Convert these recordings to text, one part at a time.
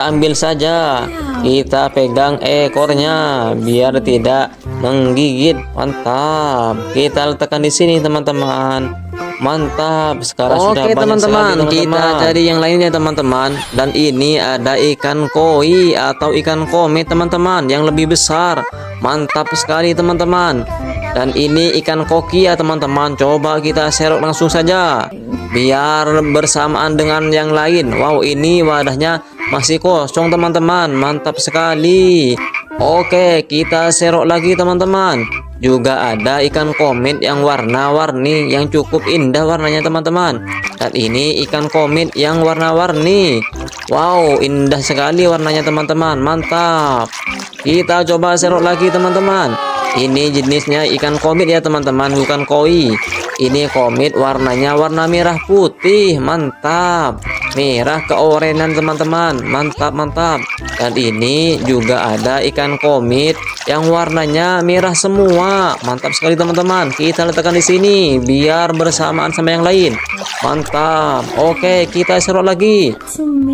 Ambil saja, kita pegang ekornya biar tidak menggigit. Mantap, kita letakkan di sini teman-teman. Mantap, sekarang sudah banyak teman-teman, sekali, kita cari yang lainnya teman-teman. Dan ini ada ikan koi atau ikan komet teman-teman yang lebih besar. Mantap sekali teman-teman. Dan ini ikan koki ya teman-teman. Coba kita serok langsung saja biar bersamaan dengan yang lain. Wow, ini wadahnya masih kosong teman-teman. Mantap sekali. Oke, kita serok lagi teman-teman. Juga ada ikan komet yang warna-warni, yang cukup indah warnanya teman-teman. Dan ini ikan komet yang warna-warni. Wow, indah sekali warnanya teman-teman. Mantap. Kita coba serok lagi teman-teman. Ini jenisnya ikan komet ya teman-teman, bukan koi. Ini komet warnanya warna merah putih. Mantap, merah keorenan teman-teman. Mantap mantap. Dan ini juga ada ikan komet yang warnanya merah semua. Mantap sekali teman-teman. Kita letakkan di sini biar bersamaan sama yang lain. Mantap. Oke, kita serok lagi.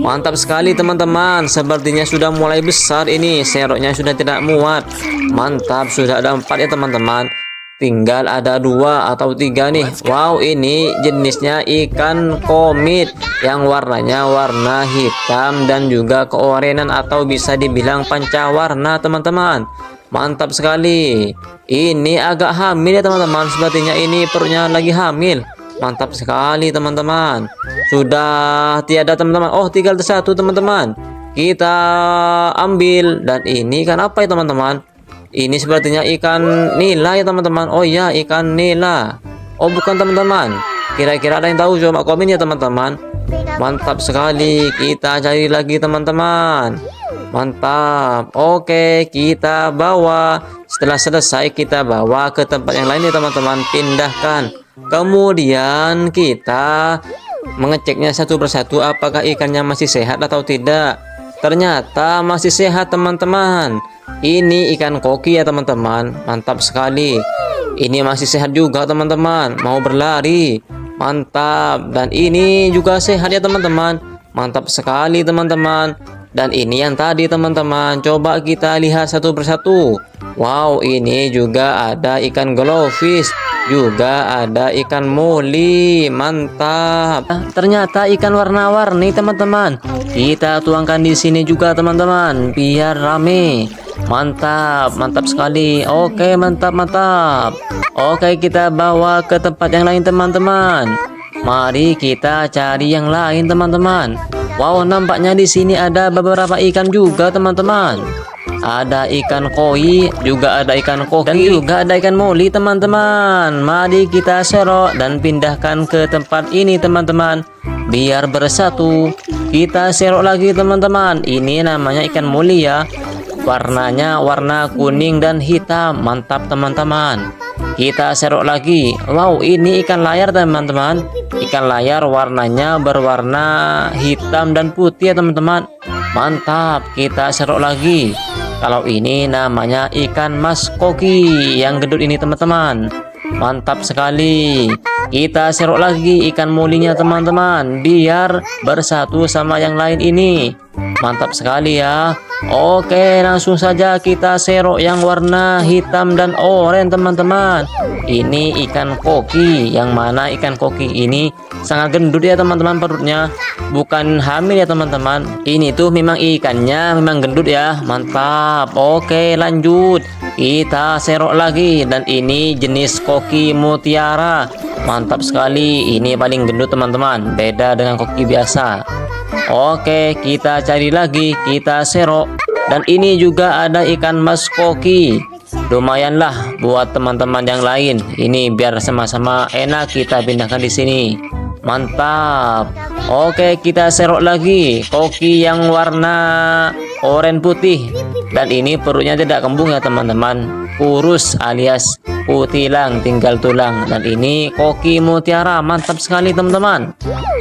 Mantap sekali teman-teman. Sepertinya sudah mulai besar ini. Seroknya sudah tidak muat. Mantap, sudah ada 4 ya teman-teman. Tinggal ada 2 atau 3 nih. Wow, ini jenisnya ikan komet yang warnanya warna hitam dan juga keorenan atau bisa dibilang pancawarna teman-teman. Mantap sekali. Ini agak hamil ya teman-teman. Sepertinya ini perutnya lagi hamil. Mantap sekali teman-teman. Sudah tiada teman-teman. Oh, tinggal satu teman-teman. Kita ambil. Dan ini ikan apa ya teman-teman? Ini sepertinya ikan nila ya teman-teman. Oh iya, ikan nila. Oh bukan teman-teman. Kira-kira ada yang tahu? Coba komen ya teman-teman. Mantap sekali. Kita cari lagi teman-teman. Mantap. Oke, kita bawa. Setelah selesai kita bawa ke tempat yang lain ya teman-teman. Pindahkan. Kemudian kita mengeceknya satu persatu apakah ikannya masih sehat atau tidak. Ternyata masih sehat teman-teman. Ini ikan koki ya teman-teman. Mantap sekali. Ini masih sehat juga teman-teman. Mau berlari. Mantap. Dan ini juga sehat ya teman-teman. Mantap sekali teman-teman. Dan ini yang tadi teman-teman. Coba kita lihat satu persatu. Wow, ini juga ada ikan glowfish. Juga ada ikan moli. Mantap. Ternyata ikan warna-warni teman-teman. Kita tuangkan di sini juga teman-teman biar rame. Mantap, mantap sekali. Oke, mantap mantap. Oke, kita bawa ke tempat yang lain teman-teman. Mari kita cari yang lain teman-teman. Wow, nampaknya di sini ada beberapa ikan juga teman-teman. Ada ikan koi, juga ada ikan koki, dan juga ada ikan moli teman-teman. Mari kita serok dan pindahkan ke tempat ini teman-teman biar bersatu. Kita serok lagi teman-teman. Ini namanya ikan moli ya. Warnanya warna kuning dan hitam. Mantap teman-teman. Kita serok lagi. Wow, ini ikan layar teman-teman. Ikan layar warnanya berwarna hitam dan putih ya teman-teman. Mantap. Kita serok lagi. Kalau ini namanya ikan mas koki yang gendut ini teman-teman. Mantap sekali. Kita serok lagi ikan molinya teman-teman biar bersatu sama yang lain ini. Mantap sekali ya. Oke, langsung saja kita serok yang warna hitam dan oranye teman-teman. Ini ikan koki. Yang mana ikan koki ini sangat gendut ya teman-teman perutnya. Bukan hamil ya teman-teman. Ini tuh memang ikannya memang gendut ya. Mantap. Oke, lanjut. Kita serok lagi. Dan ini jenis koki mutiara. Mantap sekali. Ini paling gendut teman-teman. Beda dengan koki biasa. Oke, kita cari lagi. Kita serok. Dan ini juga ada ikan mas koki. Lumayanlah buat teman-teman yang lain. Ini biar sama-sama enak kita pindahkan di sini. Mantap. Oke, kita serok lagi. Koki yang warna oranye putih. Dan ini perutnya tidak kembung ya teman-teman. Kurus alias kutilang, tinggal tulang. Dan ini koki mutiara. Mantap sekali teman-teman.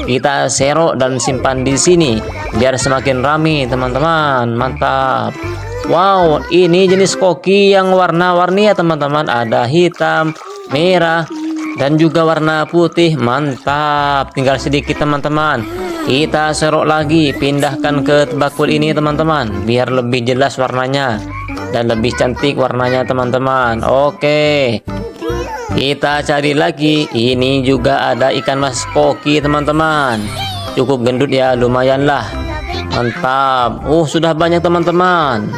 Kita serok dan simpan di sini biar semakin ramai teman-teman. Mantap. Wow, ini jenis koki yang warna-warni ya teman-teman. Ada hitam, merah, dan juga warna putih. Mantap. Tinggal sedikit teman-teman. Kita serok lagi, pindahkan ke bakul ini teman-teman, biar lebih jelas warnanya dan lebih cantik warnanya teman-teman. Oke, kita cari lagi. Ini juga ada ikan mas koki teman-teman. Cukup gendut ya, lumayan lah. Mantap. Sudah banyak teman-teman.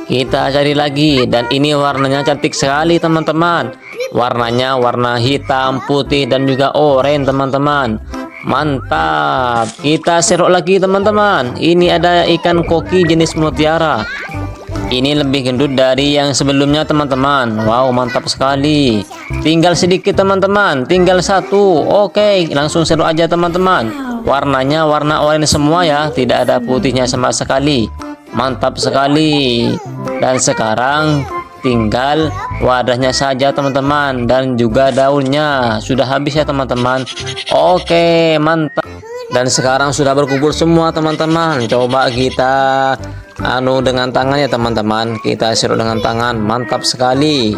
Kita cari lagi, dan ini warnanya cantik sekali teman-teman. Warnanya warna hitam, putih, dan juga oranye teman-teman. Mantap. Kita serok lagi teman-teman. Ini ada ikan koki jenis mutiara. Ini lebih gendut dari yang sebelumnya teman-teman. Wow, mantap sekali. Tinggal sedikit teman-teman, tinggal satu. Oke, langsung serok aja teman-teman. Warnanya warna oranye semua ya, tidak ada putihnya sama sekali. Mantap sekali. Dan sekarang tinggal wadahnya saja teman-teman, dan juga daunnya sudah habis ya teman-teman. Oke, mantap. Dan sekarang sudah berkumpul semua teman-teman. Coba kita dengan tangan ya teman-teman. Kita sirup dengan tangan. Mantap sekali.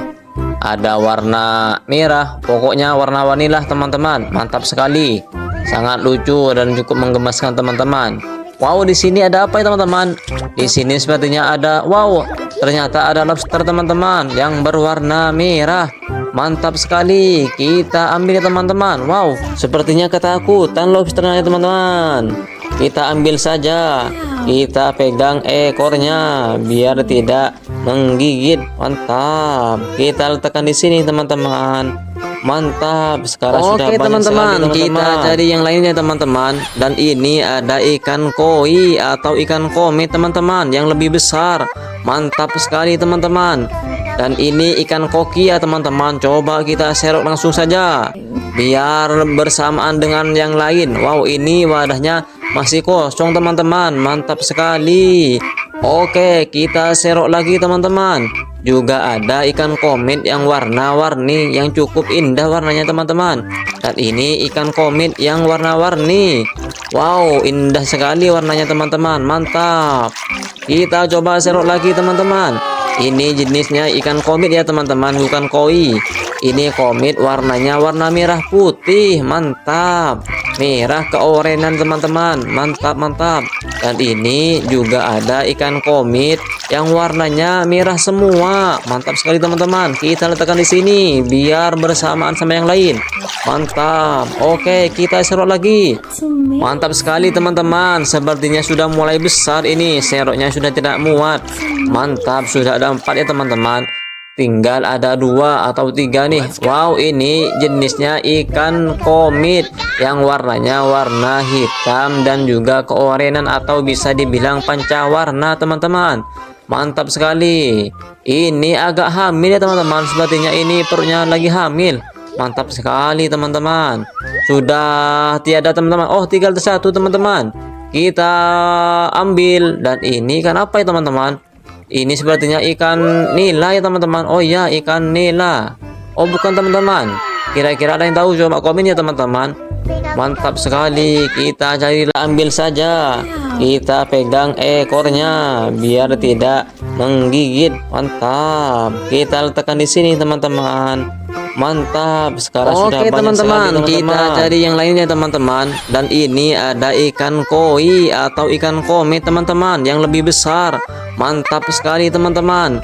Ada warna merah, pokoknya warna-warni lah teman-teman. Mantap sekali. Sangat lucu dan cukup menggemaskan teman-teman. Wow, di sini ada apa ya teman-teman? Di sini sepertinya ada, wow, ternyata ada lobster teman-teman yang berwarna merah. Mantap sekali. Kita ambil ya teman-teman. Wow, sepertinya ketakutan lobsternya ya teman-teman. Kita ambil saja. Kita pegang ekornya biar tidak menggigit. Mantap. Kita letakkan di sini teman-teman. Mantap. Sekarang sudah banyak teman-teman, sekali, kita cari yang lainnya teman-teman. Dan ini ada ikan koi atau ikan komet teman-teman yang lebih besar. Mantap sekali teman-teman. Dan ini ikan koki ya teman-teman. Coba kita serok langsung saja biar bersamaan dengan yang lain. Wow, ini wadahnya masih kosong teman-teman. Mantap sekali. Oke, kita serok lagi teman-teman. Juga ada ikan komet yang warna-warni yang cukup indah warnanya teman-teman. Dan ini ikan komet yang warna-warni. Wow, indah sekali warnanya teman-teman. Mantap. Kita coba serok lagi teman-teman. Ini jenisnya ikan komet ya teman-teman, bukan koi. Ini komet warnanya warna merah putih. Mantap. Merah keorenan teman-teman. Mantap, mantap. Dan ini juga ada ikan komet yang warnanya merah semua. Mantap sekali teman-teman. Kita letakkan di sini biar bersamaan sama yang lain. Mantap. Oke, kita serok lagi. Mantap sekali teman-teman. Sepertinya sudah mulai besar ini. Seroknya sudah tidak muat. Mantap, sudah ada 4 ya teman-teman. Tinggal ada 2 atau 3 nih. Wow, ini jenisnya ikan komet yang warnanya warna hitam dan juga keorenan atau bisa dibilang pancawarna teman-teman. Mantap sekali. Ini agak hamil ya teman-teman. Sepertinya ini perutnya lagi hamil. Mantap sekali teman-teman. Sudah tiada teman-teman. Oh, tinggal satu teman-teman. Kita ambil. Dan ini kan apa ya teman-teman? Ini sepertinya ikan nila ya teman-teman. Oh iya, ikan nila. Oh bukan teman-teman. Kira-kira ada yang tahu? Coba komen ya teman-teman. Mantap sekali. Kita cari, ambil saja. Kita pegang ekornya biar tidak menggigit. Mantap. Kita letakkan di sini teman-teman. Mantap. Sekarang sudah banyak teman-teman, sekali, kita cari yang lainnya teman-teman. Dan ini ada ikan koi atau ikan komet teman-teman yang lebih besar. Mantap sekali teman-teman.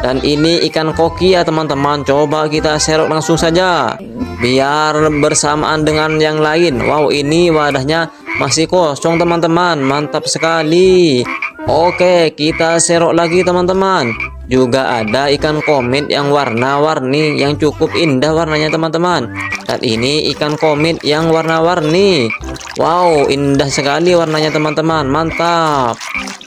Dan ini ikan koki ya teman-teman. Coba kita serok langsung saja biar bersamaan dengan yang lain. Wow, ini wadahnya masih kosong teman-teman. Mantap sekali. Oke, kita serok lagi teman-teman. Juga ada ikan komet yang warna-warni yang cukup indah warnanya teman-teman. Dan ini ikan komet yang warna-warni. Wow, indah sekali warnanya teman-teman. Mantap.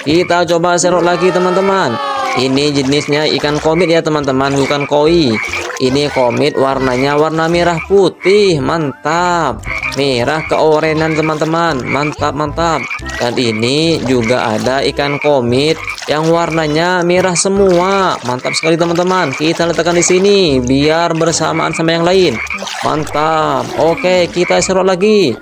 Kita coba serok lagi teman-teman. Ini jenisnya ikan komet ya teman-teman, bukan koi. Ini komet warnanya warna merah putih. Mantap. Merah keorenan teman-teman. Mantap, mantap. Dan ini juga ada ikan komet yang warnanya merah semua. Mantap sekali teman-teman. Kita letakkan di sini biar bersamaan sama yang lain. Mantap. Oke, kita serok lagi.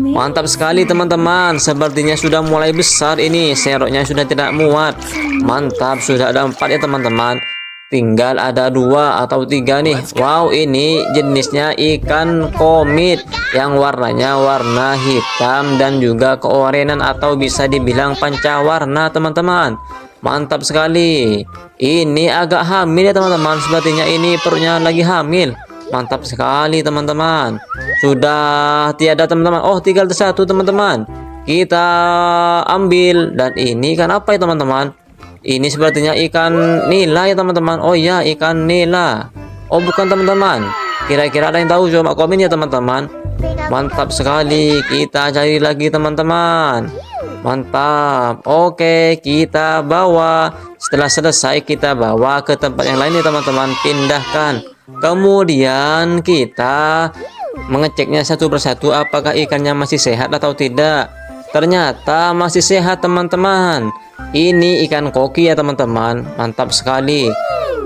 Mantap sekali teman-teman. Sepertinya sudah mulai besar ini. Seroknya sudah tidak muat. Mantap, sudah ada 4 ya teman-teman. tinggal ada 2 atau 3 nih. Wow, ini jenisnya ikan komit yang warnanya warna hitam dan juga keorenan atau bisa dibilang pancawarna teman-teman. Mantap sekali. Ini agak hamil ya teman-teman, sepertinya ini perutnya lagi hamil. Mantap sekali teman-teman. Sudah tiada teman-teman. Oh, tinggal satu teman-teman. Kita ambil, dan ini ikan apa ya teman-teman? Ini sepertinya ikan nila ya teman-teman. Oh iya, ikan nila. Oh bukan teman-teman. Kira-kira ada yang tahu? Coba komen ya teman-teman. Mantap sekali. Kita cari lagi teman-teman. Mantap. Oke, kita bawa. Setelah selesai kita bawa ke tempat yang lain ya teman-teman. Pindahkan. Kemudian kita mengeceknya satu persatu apakah ikannya masih sehat atau tidak. Ternyata masih sehat teman-teman. Ini ikan koki ya teman-teman. Mantap sekali.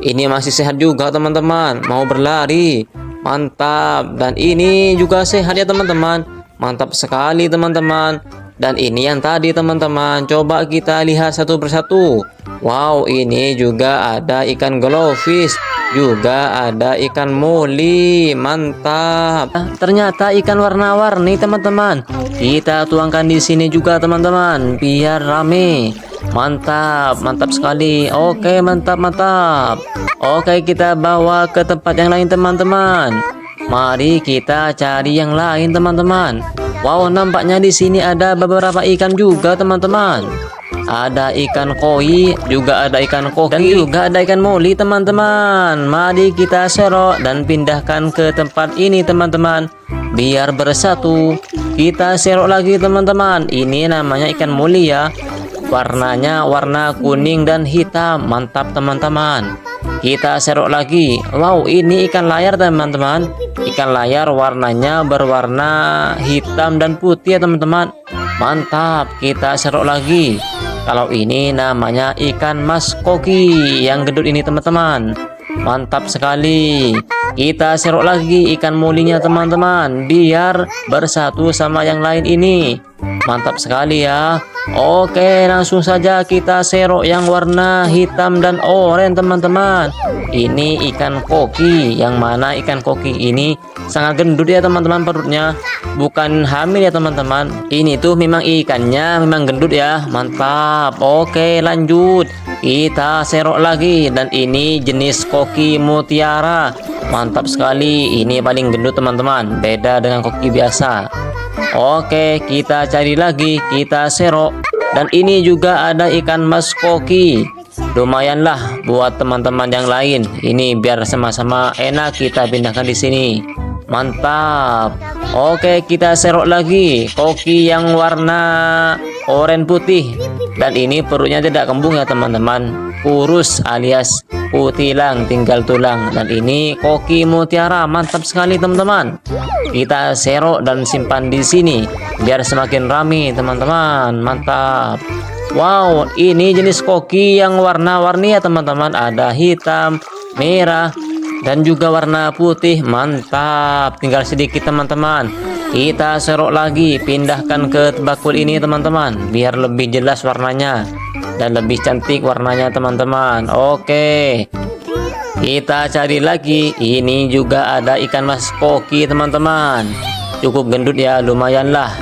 Ini masih sehat juga teman-teman. Mau berlari. Mantap. Dan ini juga sehat ya teman-teman. Mantap sekali teman-teman. Dan ini yang tadi teman-teman. Coba kita lihat satu persatu. Wow, ini juga ada ikan glowfish. Juga ada ikan moli. Mantap. Ternyata ikan warna-warni teman-teman. Kita tuangkan di sini juga teman-teman biar rame. Mantap, mantap sekali. Oke, mantap. Oke, kita bawa ke tempat yang lain teman-teman. Mari kita cari yang lain teman-teman. Wow, nampaknya di sini ada beberapa ikan juga teman-teman. Ada ikan koi, juga ada ikan koki, dan juga ada ikan moli teman-teman. Mari kita serok dan pindahkan ke tempat ini teman-teman, biar bersatu. Kita serok lagi teman-teman. Ini namanya ikan moli ya. Warnanya warna kuning dan hitam. Mantap teman-teman. Kita serok lagi. Wow, ini ikan layar teman-teman. Ikan layar warnanya berwarna hitam dan putih ya teman-teman. Mantap. Kita serok lagi. Kalau ini namanya ikan mas koki yang gendut ini teman-teman. Mantap sekali. Kita serok lagi ikan molinya teman-teman biar bersatu sama yang lain ini. Mantap sekali ya. Oke, langsung saja kita serok yang warna hitam dan oranye teman-teman. Ini ikan koki, yang mana ikan koki ini sangat gendut ya teman-teman perutnya. Bukan hamil ya teman-teman. Ini tuh memang ikannya memang gendut ya. Mantap. Oke, lanjut. Kita serok lagi, dan ini jenis koki mutiara. Mantap sekali. Ini paling gendut teman-teman. Beda dengan koki biasa. Oke, kita cari lagi. Kita serok. Dan ini juga ada ikan mas koki. Lumayanlah buat teman-teman yang lain. Ini biar sama-sama enak kita pindahkan di sini. Mantap. Oke, kita serok lagi koki yang warna oranye putih. Dan ini perutnya tidak kembung ya teman-teman. Kurus alias kutilang, tinggal tulang. Dan ini koki mutiara. Mantap sekali teman-teman. Kita serok dan simpan di sini biar semakin ramai teman-teman. Mantap. Wow, ini jenis koki yang warna-warni ya teman-teman. Ada hitam, merah, dan juga warna putih. Mantap. Tinggal sedikit teman-teman. Kita serok lagi, pindahkan ke bakul ini teman-teman biar lebih jelas warnanya dan lebih cantik warnanya teman-teman. Oke, kita cari lagi. Ini juga ada ikan mas koki teman-teman. Cukup gendut ya, lumayanlah.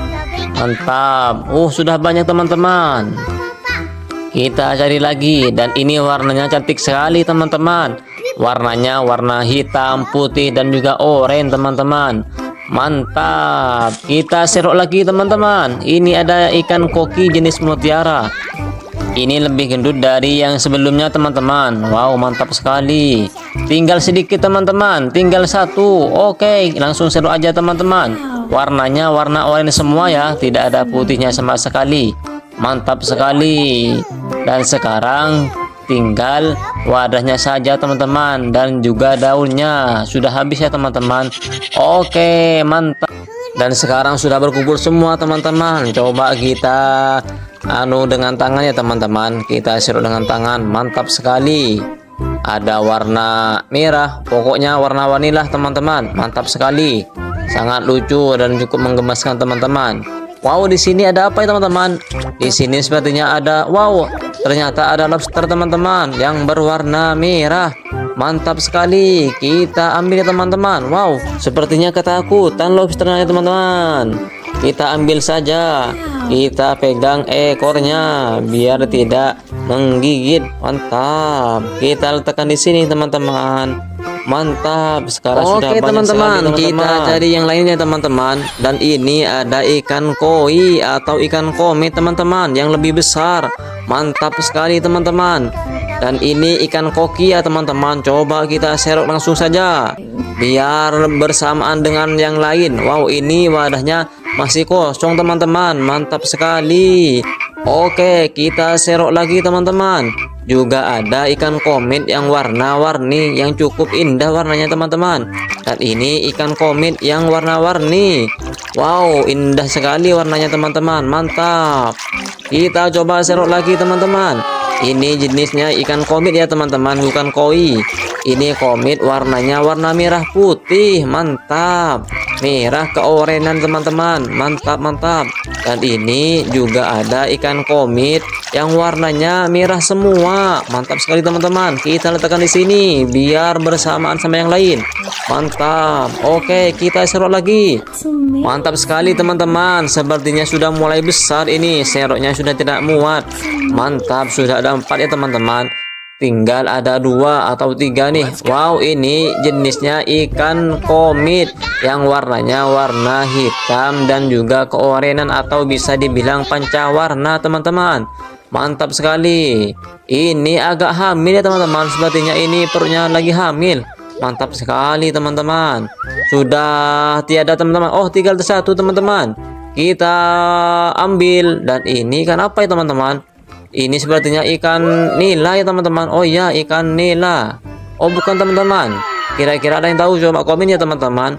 Mantap. Sudah banyak teman-teman. Kita cari lagi, dan ini warnanya cantik sekali teman-teman. Warnanya warna hitam, putih, dan juga oranye teman-teman. Mantap. Kita serok lagi teman-teman. Ini ada ikan koki jenis mutiara. Ini lebih gendut dari yang sebelumnya teman-teman. Wow, mantap sekali. Tinggal sedikit teman-teman. Tinggal satu. Oke, langsung serok aja teman-teman. Warnanya warna oranye semua ya. Tidak ada putihnya sama sekali. Mantap sekali. Dan sekarang tinggal wadahnya saja teman-teman, dan juga daunnya. Sudah habis ya teman-teman. Oke, mantap. Dan sekarang sudah berkumpul semua teman-teman. Coba kita dengan tangan ya teman-teman. Kita serok dengan tangan. Mantap sekali. Ada warna merah. Pokoknya warna-warni lah teman-teman. Mantap sekali. Sangat lucu dan cukup menggemaskan teman-teman. Wow, di sini ada apa ya teman-teman? Di sini sepertinya ada Ternyata ada lobster teman-teman yang berwarna merah. Mantap sekali. Kita ambil ya teman-teman. Wow, sepertinya ketakutan lobsternya teman-teman. Kita ambil saja. Kita pegang ekornya biar tidak menggigit. Mantap. Kita letakkan di sini teman-teman. Mantap. Sekarang sudah Oke, banyak teman-teman, sekali, kita cari yang lainnya teman-teman. Dan ini ada ikan koi atau ikan komet teman-teman yang lebih besar. Mantap sekali teman-teman. Dan ini ikan koki ya teman-teman. Coba kita serok langsung saja biar bersamaan dengan yang lain. Wow, ini wadahnya masih kosong teman-teman. Mantap sekali. Oke, kita serok lagi teman-teman. Juga ada ikan komet yang warna-warni yang cukup indah warnanya teman-teman. Dan ini ikan komet yang warna-warni. Wow, indah sekali warnanya teman-teman. Mantap. Kita coba serok lagi teman-teman. Ini jenisnya ikan komet ya teman-teman, bukan koi. Ini komet warnanya warna merah putih. Mantap. Merah keorenan teman-teman. Mantap, mantap. Dan ini juga ada ikan komet yang warnanya merah semua. Mantap sekali teman-teman. Kita letakkan di sini biar bersamaan sama yang lain. Mantap. Oke, kita serok lagi. Mantap sekali teman-teman. Sepertinya sudah mulai besar ini. Seroknya sudah tidak muat. Mantap, sudah ada 4 ya teman-teman. Tinggal ada 2 atau 3 nih. Wow, ini jenisnya ikan komet yang warnanya warna hitam dan juga keorenan atau bisa dibilang pancawarna teman-teman. Mantap sekali. Ini agak hamil ya teman-teman. Sepertinya ini perutnya lagi hamil. Mantap sekali teman-teman. Sudah tiada teman-teman. Oh, tinggal satu teman-teman. Kita ambil. Dan ini kan apa ya teman-teman? Ini sepertinya ikan nila ya teman-teman. Oh iya, ikan nila. Oh bukan teman-teman. Kira-kira ada yang tahu? Coba komen ya teman-teman.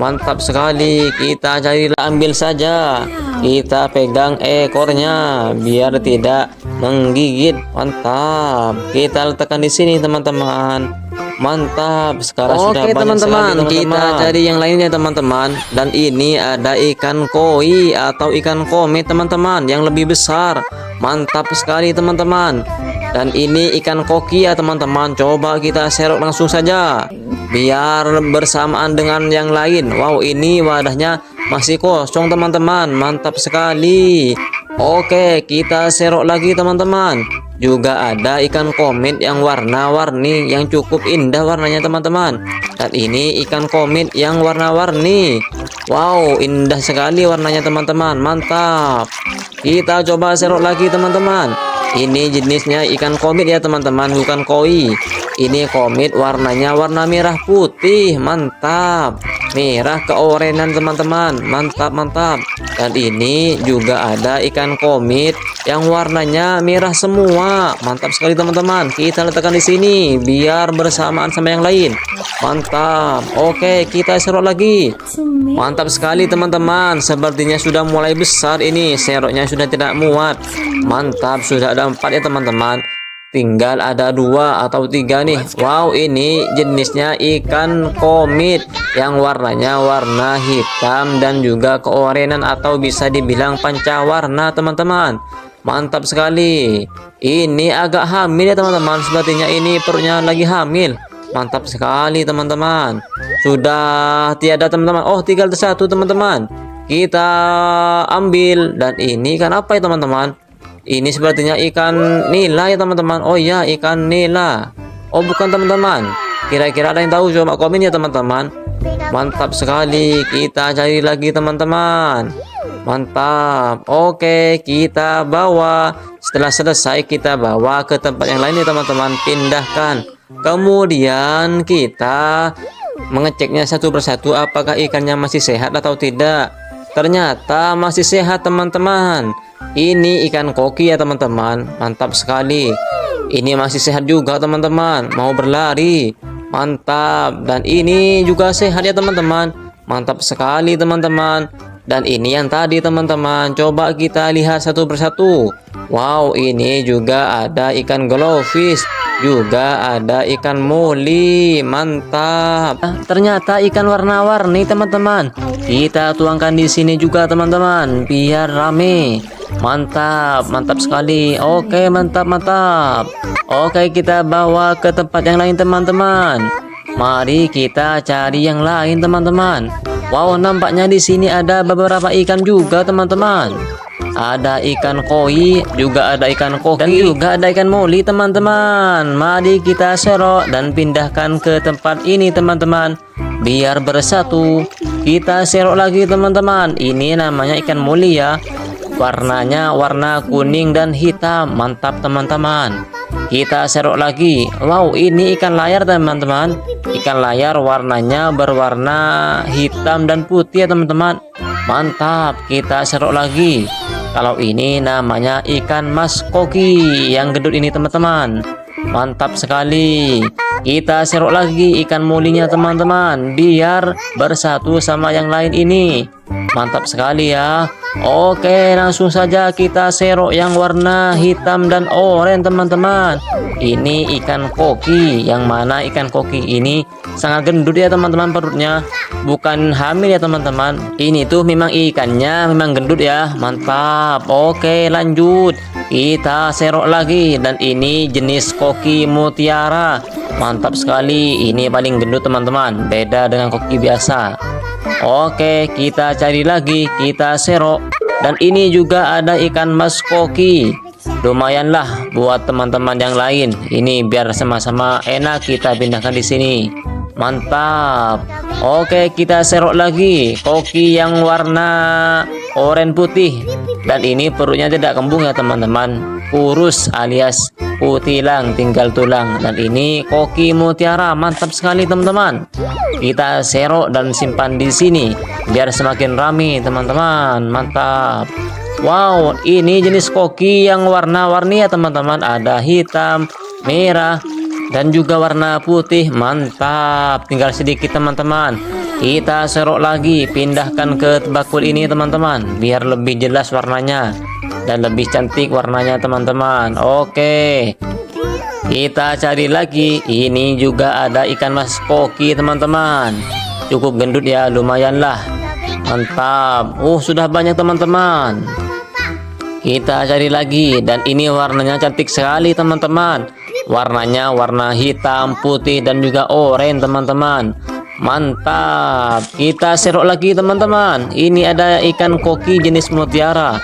Mantap sekali. Kita cari, ambil saja. Kita pegang ekornya biar tidak menggigit. Mantap. Kita letakkan di sini teman-teman. Mantap. Sekarang sudah banyak teman-teman, sekali, kita cari yang lainnya teman-teman. Dan ini ada ikan koi atau ikan komet teman-teman yang lebih besar. Mantap sekali teman-teman. Dan ini ikan koki ya teman-teman. Coba kita serok langsung saja biar bersamaan dengan yang lain. Wow, ini wadahnya masih kosong teman-teman. Mantap sekali. Oke, kita serok lagi teman-teman. Juga ada ikan komet yang warna-warni yang cukup indah warnanya teman-teman. Dan ini ikan komet yang warna-warni. Wow, indah sekali warnanya teman-teman. Mantap. Kita coba serok lagi teman-teman. Ini jenisnya ikan komet ya teman-teman, bukan koi. Ini komet warnanya warna merah putih. Mantap. Merah keorenan teman-teman. Mantap, mantap. Dan ini juga ada ikan komet yang warnanya merah semua. Mantap sekali teman-teman. Kita letakkan di sini biar bersamaan sama yang lain. Mantap. Oke, kita serok lagi. Mantap sekali teman-teman. Sepertinya sudah mulai besar ini. Seroknya sudah tidak muat. Mantap, sudah ada 4 ya teman-teman. Tinggal ada 2 atau 3 nih. Wow, ini jenisnya ikan komet yang warnanya warna hitam dan juga keorenan atau bisa dibilang pancawarna teman-teman. Mantap sekali. Ini agak hamil ya teman-teman. Sepertinya ini perutnya lagi hamil. Mantap sekali teman-teman. Sudah tiada teman-teman. Oh, tinggal satu teman-teman. Kita ambil. Dan ini kan apa ya teman-teman? Ini sepertinya ikan nila ya teman-teman. Oh iya, ikan nila. Oh bukan teman-teman. Kira-kira ada yang tahu? Coba komen ya teman-teman. Mantap sekali. Kita cari lagi teman-teman. Mantap. Oke, kita bawa. Setelah selesai kita bawa ke tempat yang lain ya teman-teman. Pindahkan. Kemudian kita mengeceknya satu persatu apakah ikannya masih sehat atau tidak. Ternyata masih sehat teman-teman. Ini ikan koki ya teman-teman. Mantap sekali. Ini masih sehat juga teman-teman. Mau berlari. Mantap. Dan ini juga sehat ya teman-teman. Mantap sekali teman-teman. Dan ini yang tadi teman-teman. Coba kita lihat satu persatu. Wow, ini juga ada ikan glowfish. juga ada ikan muli. Mantap. Ternyata ikan warna-warni teman-teman. Kita tuangkan di sini juga teman-teman biar rame. Mantap, mantap sekali. Oke, mantap, mantap. Oke, kita bawa ke tempat yang lain teman-teman. Mari kita cari yang lain teman-teman. Wow, nampaknya di sini ada beberapa ikan juga teman-teman. Ada ikan koi, juga ada ikan koki, dan juga ada ikan moli teman-teman. Mari kita serok dan pindahkan ke tempat ini teman-teman, biar bersatu. Kita serok lagi teman-teman. Ini namanya ikan moli ya. Warnanya warna kuning dan hitam. Mantap teman-teman. Kita serok lagi. Wow, ini ikan layar teman-teman. Ikan layar warnanya berwarna hitam dan putih ya teman-teman. Mantap. Kita serok lagi. Kalau ini namanya ikan mas koki yang gendut ini teman-teman. Mantap sekali. Kita serok lagi ikan molinya teman-teman, biar bersatu sama yang lain ini. Mantap sekali ya. Oke, langsung saja kita serok yang warna hitam dan oranye teman-teman. Ini ikan koki, yang mana ikan koki ini sangat gendut ya teman-teman perutnya. Bukan hamil ya teman-teman. Ini tuh memang ikannya memang gendut ya. Mantap. Oke, lanjut. Kita serok lagi, dan ini jenis koki mutiara. Mantap sekali. Ini paling gendut teman-teman. Beda dengan koki biasa. Oke, kita cari lagi. Kita serok. Dan ini juga ada ikan mas koki. Lumayanlah buat teman-teman yang lain. Ini biar sama-sama enak kita pindahkan di sini. Mantap. Oke, kita serok lagi koki yang warna oranye putih. Dan ini perutnya tidak kembung ya teman-teman. Kurus alias putilang, tinggal tulang. Dan ini koki mutiara. Mantap sekali teman-teman. Kita serok dan simpan di sini biar semakin ramai teman-teman. Mantap. Wow, ini jenis koki yang warna-warni ya teman-teman. Ada hitam, merah, dan juga warna putih. Mantap. Tinggal sedikit teman-teman. Kita serok lagi, pindahkan ke bakul ini teman-teman, biar lebih jelas warnanya dan lebih cantik warnanya teman-teman. Oke, kita cari lagi. Ini juga ada ikan mas koki teman-teman. Cukup gendut ya, lumayanlah. Mantap. Sudah banyak teman-teman. Kita cari lagi, dan ini warnanya cantik sekali teman-teman. Warnanya warna hitam, putih, dan juga oranye teman-teman. Mantap. Kita serok lagi teman-teman. Ini ada ikan koki jenis mutiara.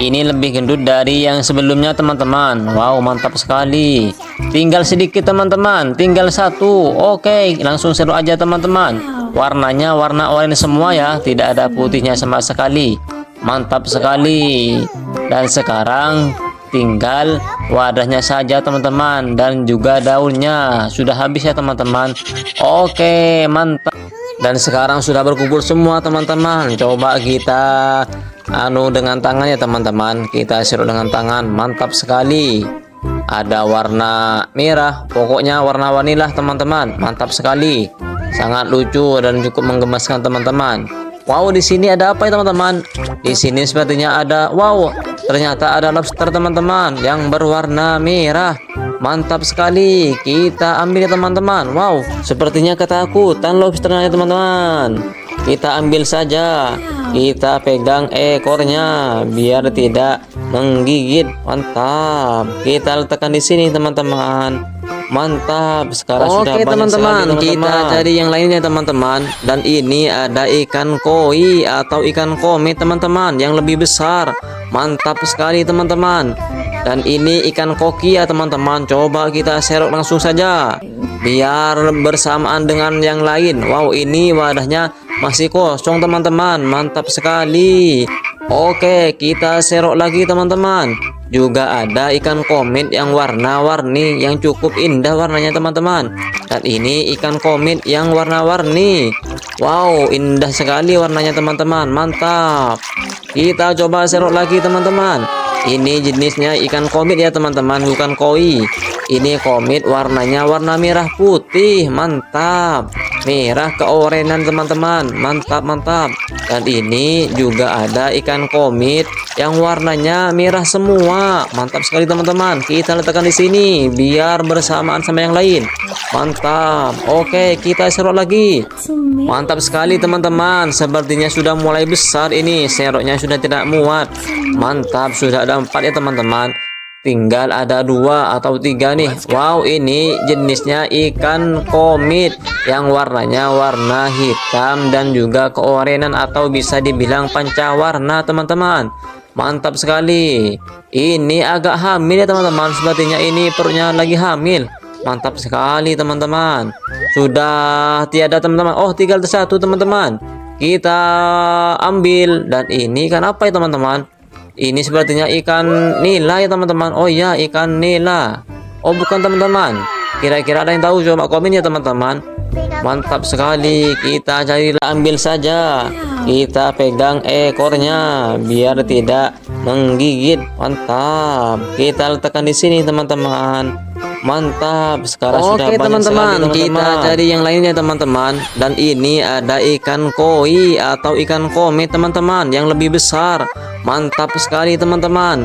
Ini lebih gendut dari yang sebelumnya teman-teman. Wow, mantap sekali. Tinggal sedikit teman-teman, tinggal satu. Oke, langsung serok aja teman-teman. Warnanya warna oranye semua ya, tidak ada putihnya sama sekali. Mantap sekali. Dan sekarang tinggal wadahnya saja teman-teman, dan juga daunnya. Sudah habis ya teman-teman. Oke, mantap. Dan sekarang sudah berkumpul semua teman-teman. Coba kita dengan tangan ya teman-teman. Kita serok dengan tangan. Mantap sekali. Ada warna merah, pokoknya warna-warni lah teman-teman. Mantap sekali. Sangat lucu dan cukup menggemaskan teman-teman. Wow, di sini ada apa ya teman-teman? Di sini sepertinya ada, wow, ternyata ada lobster teman-teman yang berwarna merah. Mantap sekali. Kita ambil ya teman-teman. Wow, sepertinya ketakutan lobsternya teman-teman. Kita ambil saja. Kita pegang ekornya biar tidak menggigit. Mantap. Kita letakkan di sini teman-teman. Mantap. Sekarang sudah banyak teman-teman, sekali, kita cari yang lainnya teman-teman. Dan ini ada ikan koi atau ikan komet teman-teman yang lebih besar. Mantap sekali teman-teman. Dan ini ikan koki ya teman-teman. Coba kita serok langsung saja biar bersamaan dengan yang lain. Wow, ini wadahnya masih kosong teman-teman. Mantap sekali. Oke, kita serok lagi teman-teman. Juga ada ikan komet yang warna-warni yang cukup indah warnanya teman-teman. Dan ini ikan komet yang warna-warni. Wow, indah sekali warnanya teman-teman. Mantap. Kita coba serok lagi teman-teman. Ini jenisnya ikan komet ya teman-teman, bukan koi. Ini komet warnanya warna merah putih. Mantap. Merah keorenan teman-teman. Mantap, mantap. Dan ini juga ada ikan komit yang warnanya merah semua. Mantap sekali teman-teman. Kita letakkan di sini biar bersamaan sama yang lain. Mantap. Oke, kita serok lagi. Mantap sekali teman-teman. Sepertinya sudah mulai besar ini. Seroknya sudah tidak muat. Mantap, sudah ada 4 ya teman-teman. Tinggal ada 2 atau 3 nih. Wow, ini jenisnya ikan komit yang warnanya warna hitam dan juga keorenan atau bisa dibilang pancawarna teman-teman. Mantap sekali. Ini agak hamil ya teman-teman. Sepertinya ini perutnya lagi hamil. Mantap sekali teman-teman. Sudah tiada teman-teman. Oh, tinggal satu teman-teman. Kita ambil. Dan ini kan apa ya teman-teman? Ini sepertinya ikan nila ya teman-teman. Oh iya, ikan nila. Oh bukan teman-teman. Kira-kira ada yang tahu? Coba komen ya teman-teman. Mantap sekali. Kita cari, ambil saja. Kita pegang ekornya biar tidak menggigit. Mantap. Kita letakkan di sini teman-teman. Mantap. Sekarang sudah banyak teman-teman, sekali kita cari yang lainnya teman-teman. Dan ini ada ikan koi atau ikan komit teman-teman yang lebih besar. Mantap sekali teman-teman.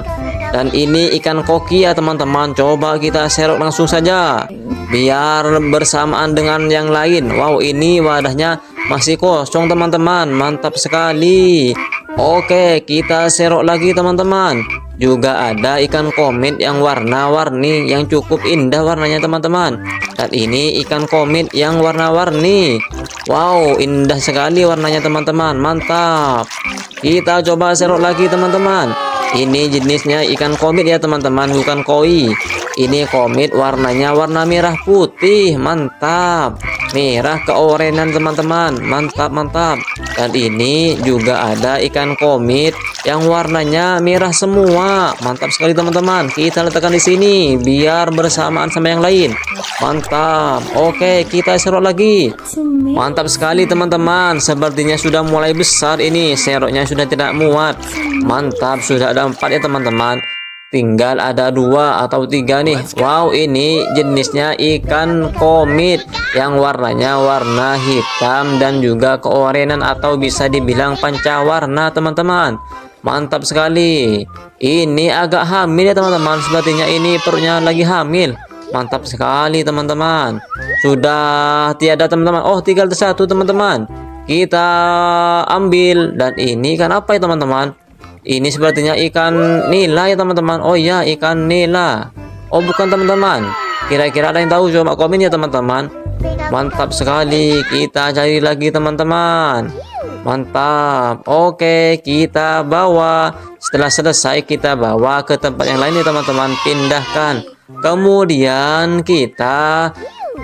Dan ini ikan koki ya teman-teman. Coba kita serok langsung saja biar bersamaan dengan yang lain. Wow, ini wadahnya masih kosong teman-teman. Mantap sekali. Oke, kita serok lagi teman-teman. Juga ada ikan komit yang warna-warni yang cukup indah warnanya teman-teman. Dan ini ikan komit yang warna-warni. Wow, indah sekali warnanya teman-teman. Mantap. Kita coba serok lagi teman-teman. Ini jenisnya ikan komit ya teman-teman, bukan koi. Ini komit warnanya warna merah putih. Mantap. Merah keorenan teman-teman. Mantap, mantap. Dan ini juga ada ikan komit yang warnanya merah semua. Mantap sekali teman-teman. Kita letakkan di sini biar bersamaan sama yang lain. Mantap. Oke, kita serok lagi. Mantap sekali teman-teman. Sepertinya sudah mulai besar ini. Seroknya sudah tidak muat. Mantap, sudah ada 4 ya teman-teman. Tinggal ada 2 atau 3 nih. Wow, ini jenisnya ikan komit yang warnanya warna hitam dan juga keorenan atau bisa dibilang pancawarna teman-teman. Mantap sekali. Ini agak hamil ya teman-teman. Sepertinya ini perutnya lagi hamil. Mantap sekali teman-teman. Sudah tiada teman-teman. Oh, tinggal satu teman-teman. Kita ambil. Dan ini kan apa ya teman-teman? Ini sepertinya ikan nila ya teman-teman. Oh iya, ikan nila. Oh bukan teman-teman. Kira-kira ada yang tahu? Coba komen ya teman-teman. Mantap sekali. Kita cari lagi teman-teman. Mantap. Oke, kita bawa. Setelah selesai kita bawa ke tempat yang lain ya teman-teman. Pindahkan. Kemudian kita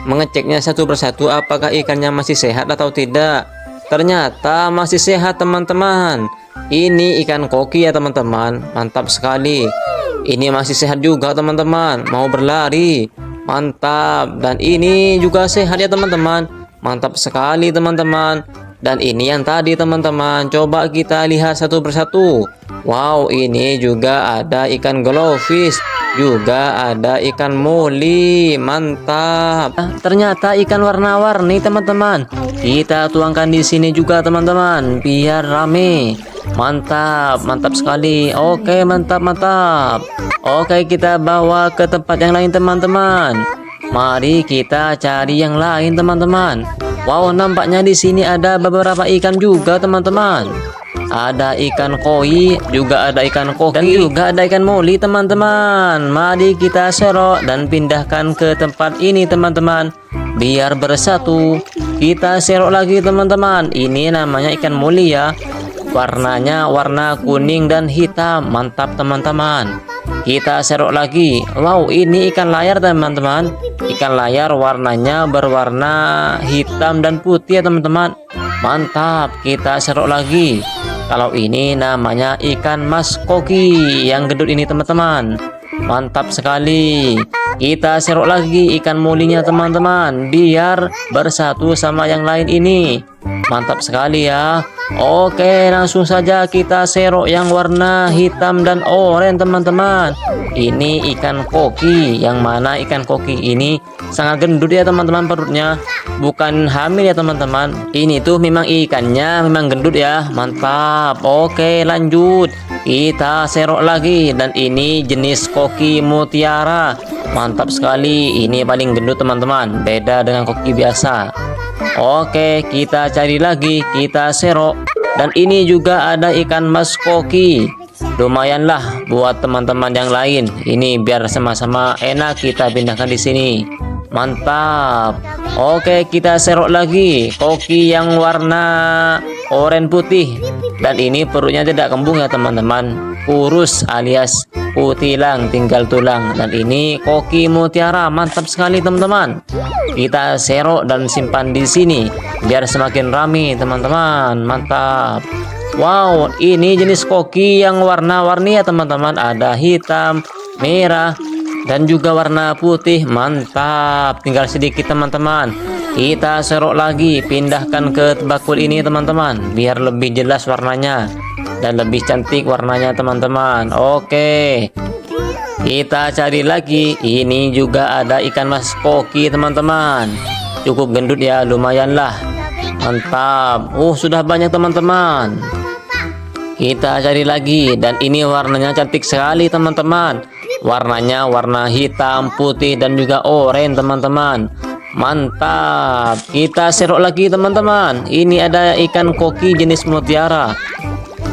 mengeceknya satu persatu apakah ikannya masih sehat atau tidak. Ternyata masih sehat teman-teman. Ini ikan koki ya teman-teman. Mantap sekali. Ini masih sehat juga teman-teman. Mau berlari. Mantap. Dan ini juga sehat ya teman-teman. Mantap sekali teman-teman. Dan ini yang tadi teman-teman. Coba kita lihat satu persatu. Wow, ini juga ada ikan glowfish. Juga ada ikan moli. Mantap. Ternyata ikan warna-warni teman-teman. Kita tuangkan di sini juga teman-teman biar rame. Mantap, mantap sekali. Oke, mantap, mantap. Oke, kita bawa ke tempat yang lain teman-teman. Mari kita cari yang lain teman-teman. Wow, nampaknya di sini ada beberapa ikan juga teman-teman. Ada ikan koi, juga ada ikan koki, dan juga ada ikan moli teman-teman. Mari kita serok dan pindahkan ke tempat ini teman-teman biar bersatu. Kita serok lagi teman-teman. Ini namanya ikan moli ya. Warnanya warna kuning dan hitam. Mantap teman-teman. Kita serok lagi. Wow, ini ikan layar teman-teman. Ikan layar warnanya berwarna hitam dan putih ya teman-teman. Mantap. Kita serok lagi. Kalau ini namanya ikan mas koki yang gedut ini teman-teman. Mantap sekali. Kita serok lagi ikan mulinya teman-teman, biar bersatu sama yang lain ini. Mantap sekali ya. Oke, langsung saja kita serok yang warna hitam dan oranye teman-teman. Ini ikan koki, yang mana ikan koki ini sangat gendut ya teman-teman perutnya. Bukan hamil ya teman-teman. Ini tuh memang ikannya memang gendut ya. Mantap. Oke, lanjut. Kita serok lagi, dan ini jenis koki mutiara. Mantap sekali. Ini paling gendut teman-teman, beda dengan koki biasa. Oke, kita cari lagi, kita serok. Dan ini juga ada ikan mas koki. Lumayanlah buat teman-teman yang lain. Ini biar sama-sama enak kita pindahkan di sini. Mantap. Oke, kita serok lagi koki yang warna oranye putih. Dan ini perutnya tidak kembung ya teman-teman, kurus alias kutilang, tinggal tulang. Dan ini koki mutiara. Mantap sekali teman-teman. Kita serok dan simpan di sini biar semakin rame teman-teman. Mantap. Wow, ini jenis koki yang warna-warni ya teman-teman. Ada hitam, merah, dan juga warna putih. Mantap. Tinggal sedikit teman-teman. Kita serok lagi, pindahkan ke bakul ini teman-teman, biar lebih jelas warnanya dan lebih cantik warnanya teman-teman. Oke, kita cari lagi. Ini juga ada ikan mas koki teman-teman. Cukup gendut ya, lumayanlah. Mantap. Sudah banyak teman-teman. Kita cari lagi, dan ini warnanya cantik sekali teman-teman. Warnanya warna hitam, putih, dan juga oranye teman-teman. Mantap. Kita serok lagi teman-teman. Ini ada ikan koki jenis mutiara.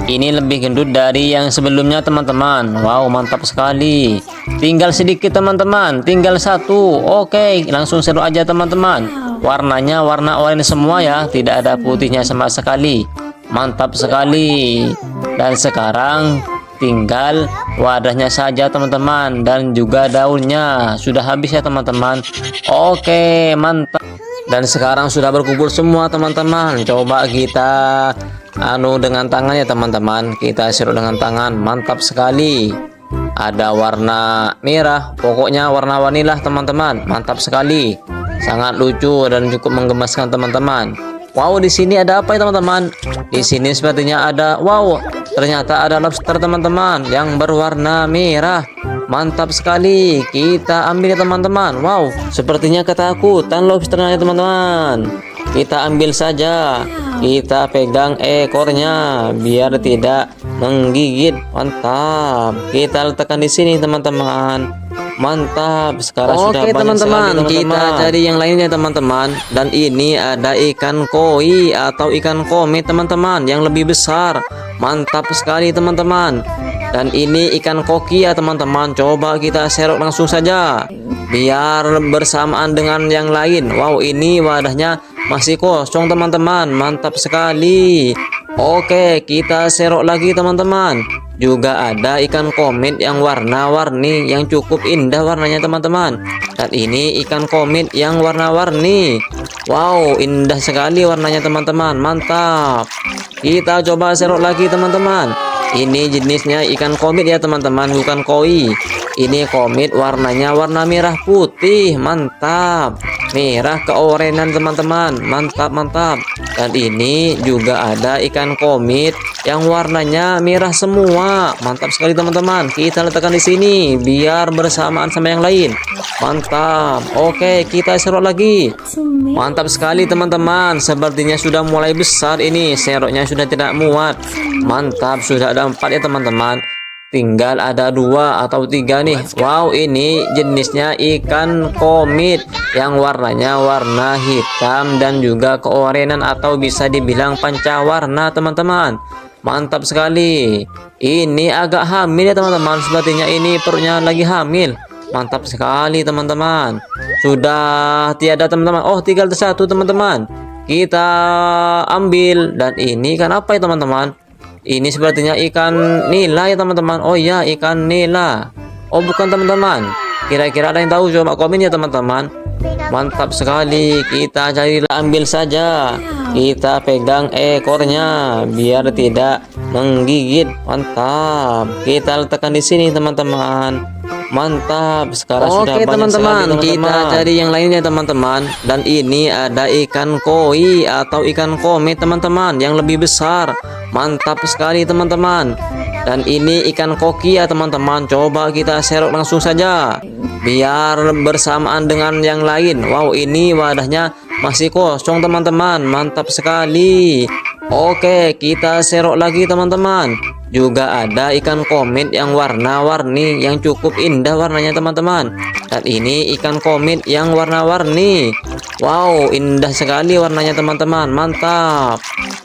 Ini lebih gendut dari yang sebelumnya teman-teman. Wow, mantap sekali. Tinggal sedikit teman-teman, tinggal satu. Oke, langsung serok aja teman-teman. Warnanya warna oranye semua ya, tidak ada putihnya sama sekali. Mantap sekali. Dan sekarang tinggal wadahnya saja teman-teman, dan juga daunnya sudah habis ya teman-teman. Oke, mantap. Dan sekarang sudah berkumpul semua teman-teman. Coba kita dengan tangan ya teman-teman. Kita serok dengan tangan. Mantap sekali. Ada warna merah, pokoknya warna-warni lah teman-teman. Mantap sekali. Sangat lucu dan cukup menggemaskan teman-teman. Wow, di sini ada apa ya teman-teman? Di sini sepertinya ada, wow, ternyata ada lobster teman-teman yang berwarna merah. Mantap sekali. Kita ambil ya teman-teman. Wow, sepertinya ketakutan lobsternya teman-teman. Kita ambil saja. Kita pegang ekornya biar tidak menggigit. Mantap. Kita letakkan di sini teman-teman. Mantap. Sekarang sudah banyak teman-teman, sekali, kita cari yang lainnya teman-teman. Dan ini ada ikan koi atau ikan komet teman-teman yang lebih besar. Mantap sekali teman-teman. Dan ini ikan koki ya teman-teman. Coba kita serok langsung saja biar bersamaan dengan yang lain. Wow, ini wadahnya masih kosong teman-teman. Mantap sekali. Oke, kita serok lagi teman-teman. Juga ada ikan komet yang warna-warni yang cukup indah warnanya teman-teman. Dan ini ikan komet yang warna-warni. Wow, indah sekali warnanya teman-teman. Mantap. Kita coba serok lagi teman-teman. Ini jenisnya ikan komet ya teman-teman, bukan koi. Ini komet warnanya warna merah putih. Mantap. Merah keorenan teman-teman. Mantap, mantap. Dan ini juga ada ikan komet yang warnanya merah semua. Mantap sekali teman-teman. Kita letakkan di sini biar bersamaan sama yang lain. Mantap. Oke, kita serok lagi. Mantap sekali teman-teman. Sepertinya sudah mulai besar ini. Seroknya sudah tidak muat. Mantap, sudah ada 4 ya teman-teman. Tinggal ada 2 atau 3 nih. Wow, ini jenisnya ikan komet yang warnanya warna hitam dan juga keorenan atau bisa dibilang pancawarna teman-teman. Mantap sekali. Ini agak hamil ya teman-teman. Sepertinya ini perutnya lagi hamil. Mantap sekali teman-teman. Sudah tiada teman-teman. Oh, tinggal satu teman-teman. Kita ambil. Dan ini kan apa ya teman-teman? Ini sepertinya ikan nila ya teman-teman. Oh iya, ikan nila. Oh bukan teman-teman. Kira-kira ada yang tahu? Coba komen ya teman-teman. Mantap sekali. Kita cari, ambil saja. Kita pegang ekornya biar tidak menggigit. Mantap. Kita letakkan di sini teman-teman. Mantap, sekarang sudah Oke banyak sekali teman-teman, kita teman-teman. cari yang lainnya teman-teman. Dan ini ada ikan koi atau ikan komet teman-teman yang lebih besar. Mantap sekali teman-teman. Dan ini ikan koki ya teman-teman. Coba kita serok langsung saja biar bersamaan dengan yang lain. Wow, ini wadahnya masih kosong teman-teman. Mantap sekali. Oke, kita serok lagi teman-teman. Juga ada ikan komet yang warna-warni yang cukup indah warnanya teman-teman. Dan ini ikan komet yang warna-warni. Wow, indah sekali warnanya teman-teman. Mantap.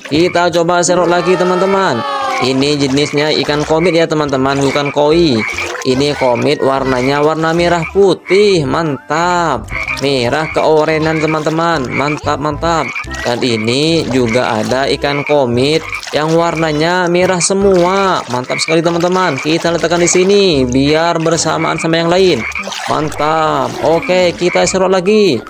Kita coba serok lagi teman-teman. Ini jenisnya ikan komet ya teman-teman, bukan koi. Ini komet warnanya warna merah putih. Mantap. Merah keorenan teman-teman. Mantap, mantap. Dan ini juga ada ikan komet yang warnanya merah semua. Mantap sekali teman-teman. Kita letakkan di sini biar bersamaan sama yang lain. Mantap. Oke, kita serok lagi.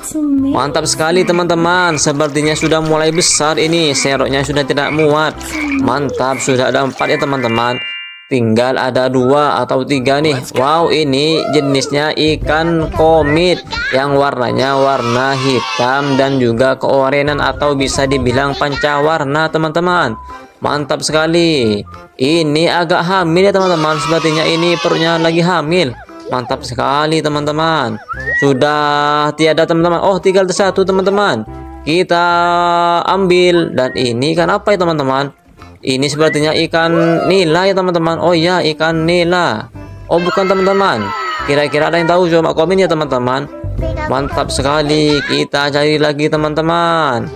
Mantap sekali teman-teman. Sepertinya sudah mulai besar ini. Seroknya sudah tidak muat. Mantap, sudah ada 4 ya teman-teman. Tinggal ada 2 atau 3 nih. Wow, ini jenisnya ikan komet yang warnanya warna hitam dan juga keorenan atau bisa dibilang pancawarna teman-teman. Mantap sekali. Ini agak hamil ya teman-teman. Sepertinya ini perutnya lagi hamil. Mantap sekali teman-teman. Sudah tiada teman-teman. Oh, tinggal satu teman-teman. Kita ambil. Dan ini ikan apa ya teman-teman? Ini sepertinya ikan nila ya teman-teman. Oh iya, ikan nila. Oh bukan teman-teman. Kira-kira ada yang tahu? Coba komen ya teman-teman. Mantap sekali. Kita cari lagi teman-teman.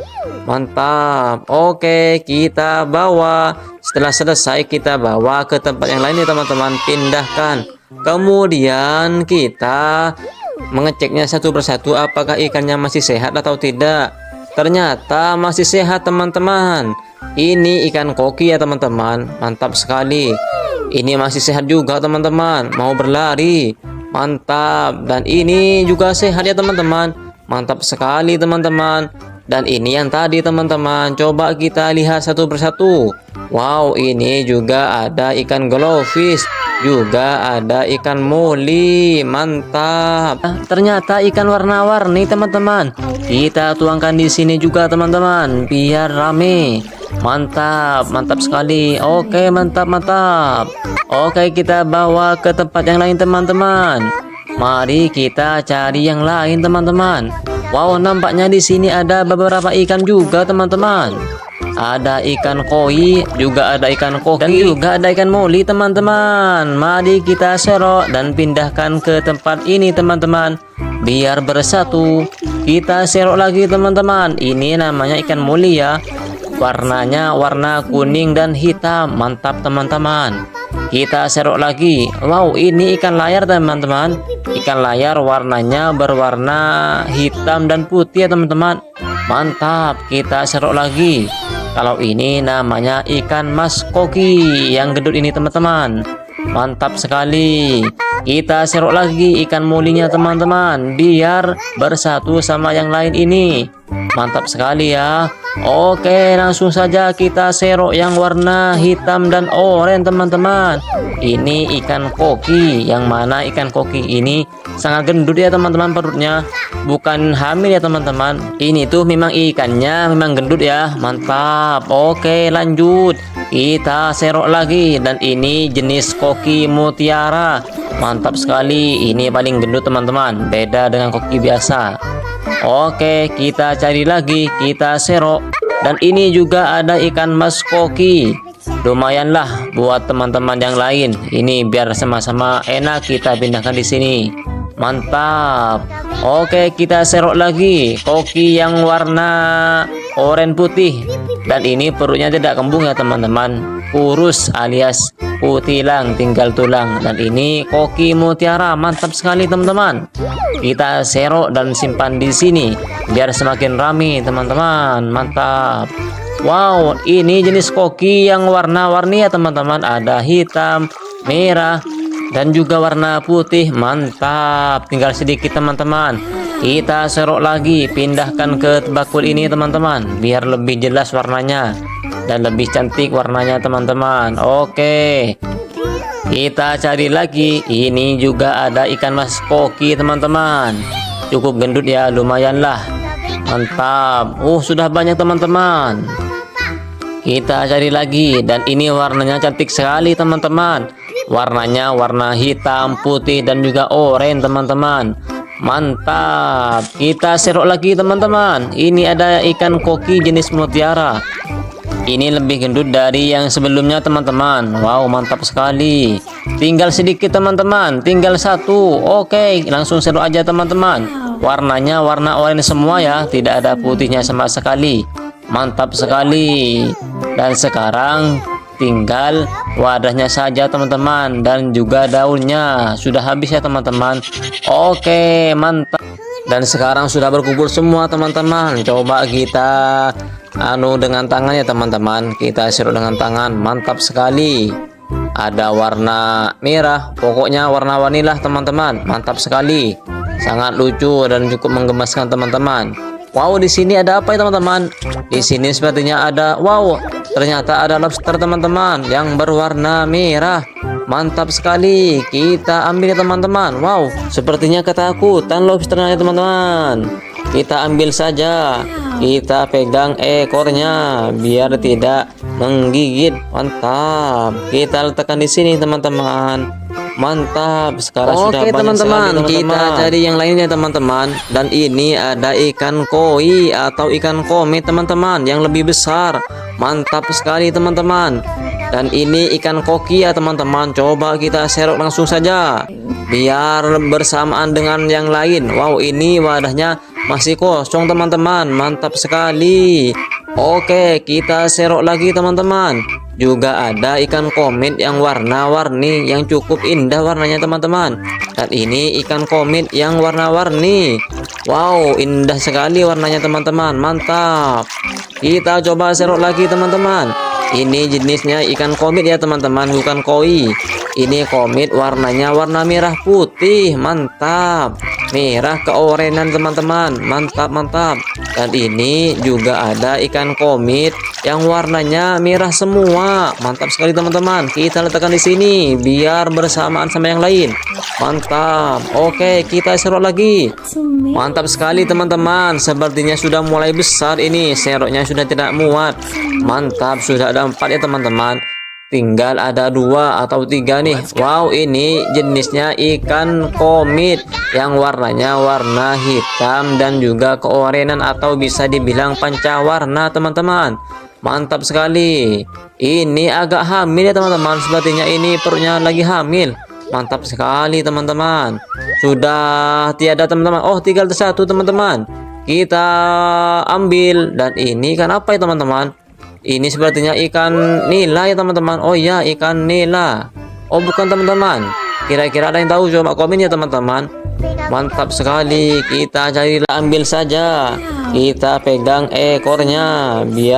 Mantap. Oke, kita bawa. Setelah selesai kita bawa ke tempat yang lain ya teman-teman. Pindahkan. Kemudian kita mengeceknya satu persatu apakah ikannya masih sehat atau tidak. Ternyata masih sehat teman-teman. Ini ikan koki ya teman-teman. Mantap sekali. Ini masih sehat juga teman-teman. Mau berlari. Mantap. Dan ini juga sehat ya teman-teman. Mantap sekali teman-teman. Dan ini yang tadi teman-teman. Coba kita lihat satu persatu. Wow, ini juga ada ikan glowfish. Juga ada ikan moli. Mantap. Ternyata ikan warna-warni teman-teman. Kita tuangkan di sini juga teman-teman biar rame. Mantap, mantap sekali. Oke, mantap, mantap. Oke, kita bawa ke tempat yang lain teman-teman. Mari kita cari yang lain teman-teman. Wow, nampaknya di sini ada beberapa ikan juga teman-teman. Ada ikan koi, juga ada ikan koki, dan juga ada ikan moli teman-teman. Mari kita serok dan pindahkan ke tempat ini teman-teman biar bersatu. Kita serok lagi teman-teman. Ini namanya ikan moli ya. Warnanya warna kuning dan hitam. Mantap teman-teman. Kita serok lagi. Wow, ini ikan layar teman-teman. Ikan layar warnanya berwarna hitam dan putih ya teman-teman. Mantap. Kita serok lagi. Kalau ini namanya ikan mas koki yang gendut ini teman-teman. Mantap sekali. Kita serok lagi ikan molinya teman-teman biar bersatu sama yang lain ini. Mantap sekali ya. Oke, langsung saja kita serok yang warna hitam dan oranye teman-teman. Ini ikan koki. Yang mana ikan koki ini sangat gendut ya teman-teman perutnya. Bukan hamil ya teman-teman. Ini tuh memang ikannya memang gendut ya. Mantap. Oke, lanjut. Kita serok lagi. Dan ini jenis koki mutiara. Mantap sekali. Ini paling gendut teman-teman. Beda dengan koki biasa. Oke, kita cari lagi. Kita serok. Dan ini juga ada ikan mas koki. Lumayanlah buat teman-teman yang lain. Ini biar sama-sama enak kita pindahkan di sini. Mantap. Oke, kita serok lagi. Koki yang warna oranye putih. Dan ini perutnya tidak kembung ya teman-teman. Kurus alias kutilang, tinggal tulang. Dan ini koki mutiara. Mantap sekali teman-teman. Kita serok dan simpan di sini biar semakin ramai teman-teman. Mantap. Wow, ini jenis koki yang warna-warni ya teman-teman. Ada hitam, merah, dan juga warna putih. Mantap. Tinggal sedikit teman-teman. Kita serok lagi, pindahkan ke bakul ini teman-teman biar lebih jelas warnanya dan lebih cantik warnanya teman-teman. Oke. Kita cari lagi. Ini juga ada ikan mas koki teman-teman. Cukup gendut ya, lumayan lah. Mantap. Sudah banyak teman-teman. Kita cari lagi, dan ini warnanya cantik sekali teman-teman. Warnanya warna hitam, putih, dan juga oranye teman-teman. Mantap. Kita serok lagi teman-teman. Ini ada ikan koki jenis mutiara. Ini lebih gendut dari yang sebelumnya teman-teman. Wow, mantap sekali. Tinggal sedikit teman-teman, tinggal satu. Oke, langsung serok aja teman-teman. Warnanya warna oranye semua ya, tidak ada putihnya sama sekali. Mantap sekali. Dan sekarang tinggal wadahnya saja teman-teman, dan juga daunnya sudah habis ya teman-teman. Oke, mantap. Dan sekarang sudah berkumpul semua teman-teman. Coba kita dengan tangan ya teman-teman. Kita sirup dengan tangan. Mantap sekali. Ada warna merah, pokoknya warna-warni lah teman-teman. Mantap sekali. Sangat lucu dan cukup menggemaskan teman-teman. Wow, di sini ada apa ya teman-teman? Di sini sepertinya ada, wow, ternyata ada lobster teman-teman yang berwarna merah. Mantap sekali. Kita ambil ya teman-teman. Wow, sepertinya ketakutan lobsternya teman-teman. Kita ambil saja. Kita pegang ekornya biar tidak menggigit. Mantap. Kita letakkan di sini teman-teman. Mantap. Sekarang sudah banyak teman-teman, sekali, kita cari yang lainnya teman-teman. Dan ini ada ikan koi atau ikan komet teman-teman yang lebih besar. Mantap sekali teman-teman. Dan ini ikan koki ya teman-teman. Coba kita serok langsung saja biar bersamaan dengan yang lain. Wow, ini wadahnya masih kosong teman-teman. Mantap sekali. Oke, kita serok lagi teman-teman. Juga ada ikan komet yang warna-warni yang cukup indah warnanya teman-teman. Dan ini ikan komet yang warna-warni. Wow, indah sekali warnanya teman-teman. Mantap. Kita coba serok lagi teman-teman. Ini jenisnya ikan komet ya teman-teman, bukan koi. Ini komet warnanya warna merah putih. Mantap. Merah keorenan teman-teman. Mantap, mantap. Dan ini juga ada ikan komet yang warnanya merah semua. Mantap sekali teman-teman. Kita letakkan di sini biar bersamaan sama yang lain. Mantap. Oke, kita serok lagi. Mantap sekali teman-teman. Sepertinya sudah mulai besar ini. Seroknya sudah tidak muat. Mantap, sudah ada 4 ya teman-teman. Tinggal ada 2 atau 3 nih. Wow, ini jenisnya ikan komet yang warnanya warna hitam dan juga keorenan atau bisa dibilang pancawarna teman-teman. Mantap sekali. Ini agak hamil ya teman-teman. Sepertinya ini perutnya lagi hamil. Mantap sekali teman-teman. Sudah tiada teman-teman. Oh, tinggal satu teman-teman. Kita ambil. Dan ini kan apa ya teman-teman? Ini sepertinya ikan nila ya teman-teman. Oh iya, ikan nila. Oh bukan teman-teman. Kira-kira ada yang tahu? Coba komen ya teman-teman. Mantap sekali. Kita cari, ambil saja. Kita pegang ekornya biar